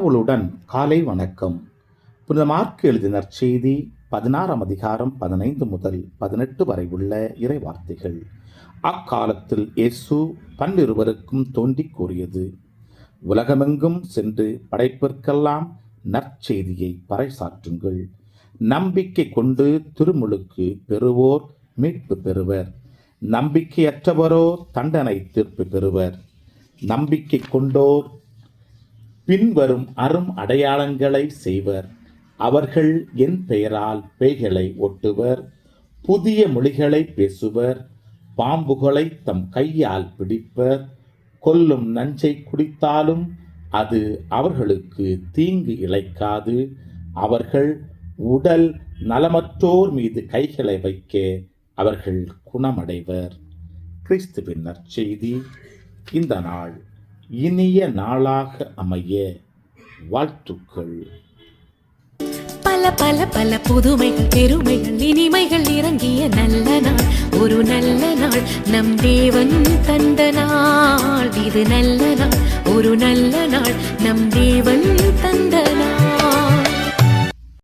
கடவுளுடன் காலை வணக்கம். புனித மார்க்கு எழுதின நற்செய்தி 16ஆம் அதிகாரம் 15 முதல் 18 வரை உள்ள இறை வார்த்தைகள். அக்காலத்தில் இயேசு பன்னிருவருக்கும் தோன்றி கூறியது: உலகமெங்கும் சென்று படைப்பிற்கெல்லாம் நற்செய்தியை பறைசாற்றுங்கள். நம்பிக்கை கொண்டு திருமுழுக்கு பெறுவோர் மீட்பு பெறுவர், நம்பிக்கையற்றவரோ தண்டனை தீர்ப்பு பெறுவர். நம்பிக்கை கொண்டோர் பின்வரும் அரும் அடையாளங்களை செய்வர்: அவர்கள் என் பெயரால் பேய்களை ஓட்டுவர், புதிய மொழிகளை பேசுவர், பாம்புகளை தம் கையால் பிடிப்பர், கொல்லும் நஞ்சை குடித்தாலும் அது அவர்களுக்கு தீங்கு இழைக்காது, அவர்கள் உடல் நலமற்றோர் மீது கைகளை வைக்க அவர்கள் குணமடைவர். கிறிஸ்துவின் நற்செய்தி. இந்த நாள் இனிய நாளாக அமைய வாழ்த்துக்கள். பல பல பல புதுமைகள், பெருமைகள், இனிமைகள் இறங்கிய நல்ல நாள், ஒரு நல்ல நாள், நம் தேவன் தந்த நாள். இது நல்ல நாள், ஒரு நல்ல நாள், நம் தேவன் தந்த